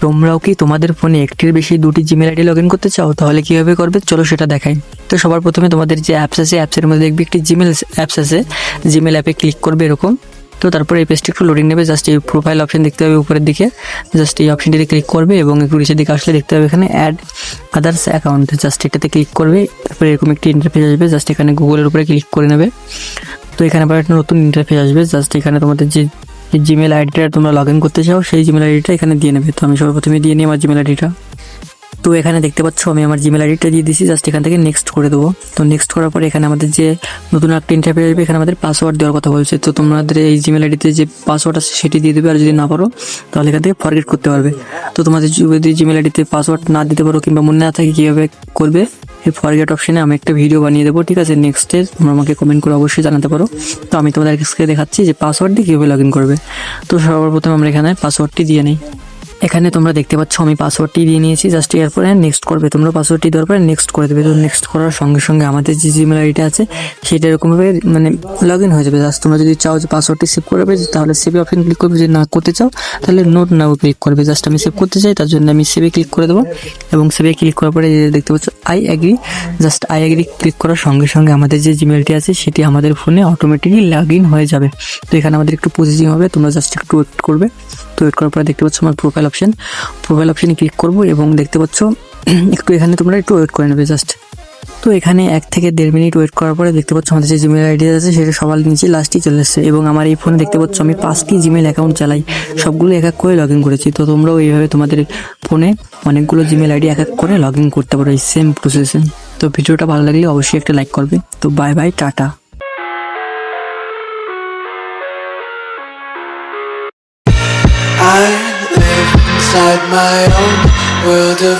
তোমরাও কি তোমাদের ফোনে একটির বেশি দুটি জিমেল আইডি লগ ইন করতে চাও? তাহলে কীভাবে করবে চলো সেটা দেখাই। তো সবার প্রথমে তোমাদের যে অ্যাপস আছে, অ্যাপসের মধ্যে দেখবে একটি জিমেল অ্যাপস আছে, জিমেল অ্যাপে ক্লিক করবে এরকম। তো তারপরে এই পেজটি একটু লোডিং নেবে, জাস্ট এই প্রোফাইল অপশন দেখতে হবে উপরের দিকে, জাস্ট এই অপশনটিতে ক্লিক করবে এবং একটু নিচের দিকে আসলে দেখতে হবে এখানে অ্যাড আদার্স অ্যাকাউন্ট, জাস্ট এটাতে ক্লিক করবে। তারপরে এরকম একটি ইন্টারফেস আসবে, জাস্ট এখানে গুগলের উপরে ক্লিক করে নেবে। তো এখানে আবার একটা নতুন ইন্টারফেস আসবে, জাস্ট এখানে তোমাদের যে জিমেল আইডিটা তোমরা লগ ইন করতে চাও সেই জিমেল আইডিটা এখানে দিয়ে নেবে। তো আমি সর্বপ্রথমে দিয়ে নিই আমার জিমেল আইডিটা। তো এখানে দেখতে পাচ্ছ আমি আমার জিমেল আইডিটা দিয়ে দিয়েছি, জাস্ট এখান থেকে নেক্সট করে দেবো। তো নেক্সট করার পরে এখানে আমাদের যে নতুন একটা ইন্টারফেস আসবে, এখানে আমাদের পাসওয়ার্ড দেওয়ার কথা বলছে। তো তোমাদের এই জিমেল আইডিতে যে পাসওয়ার্ড আছে সেটি দিয়ে দেবে, আর যদি না পারো তাহলে এখান থেকে ফরগেট করতে পারবে। তো তোমাদের যদি জিমেল আইডিতে পাসওয়ার্ড না দিতে পারো কিংবা মনে না থাকে কীভাবে করবে, এই ফরগেট অপশনে আমি একটা ভিডিও বানিয়ে দেবো, ঠিক আছে? নেক্সটে তোমরা আমাকে কমেন্ট করে অবশ্যই জানাতে পারো। তো আমি তোমাদের আজকে দেখাচ্ছি যে পাসওয়ার্ড দিয়ে কীভাবে লগ ইন করবে। তো সর্বপ্রথম আমরা এখানে পাসওয়ার্ডটি দিয়ে নিই। এখানে তোমরা দেখতে পাচ্ছ আমি পাসওয়ার্ডটি দিয়ে নিয়েছি, জাস্ট এরপরে নেক্সট করবে। তোমরা পাসওয়ার্ডটি দেওয়ার পরে নেক্সট করে দেবে। তো নেক্সট করার সঙ্গে সঙ্গে আমাদের যে জিমেল আইডিটা আছে সেটা এরকমভাবে মানে লগ ইন হয়ে যাবে। জাস্ট তোমরা যদি চাও যে পাসওয়ার্ডটি সেভ করবে তাহলে সেভে অপশন ক্লিক করবে, যদি না করতে চাও তাহলে নোট নাও ক্লিক করবে। জাস্ট আমি সেভ করতে চাই, তার জন্য আমি সেভে ক্লিক করে দেবো এবং সেভে ক্লিক করার পরে দেখতে পাচ্ছ I agree, just I agree click করার সঙ্গে সঙ্গে আমাদের যে জিমেলটি আছে সেটি আমাদের ফোনে অটোমেটিকলি লগ ইন হয়ে যাবে। তো এখানে আমাদের একটু প্রসেসিং হবে, তোমরা জাস্ট একটু ওয়েট করবে। তো ওয়েট করার পরে দেখতে পাচ্ছ আমার প্রোফাইল অপশনে ক্লিক করবো এবং দেখতে পাচ্ছ একটু এখানে তোমরা একটু ওয়েট করে নেবে জাস্ট। তো এখানে 1 থেকে 1.5 মিনিট ওয়েট করার পরে দেখতে পাচ্ছ আমাদের যে জিমেল আইডি আছে সেটা সবার নিচে লাস্টই চলে এসেছে এবং আমার এই ফোনে দেখতে পাচ্ছ আমি 5টি জিমেল অ্যাকাউন্ট চালাই, সবগুলো এক এক করে লগ ইন করেছি। তো তোমরাও এইভাবে তোমাদের ফোনে অনেকগুলো জিমেল আইডি এক এক করে লগ ইন করতে পারো এই সেম প্রসেসে। তো ভিডিওটা ভালো লাগলে অবশ্যই একটা লাইক করবে। তো bye bye, tata. I live inside my own world of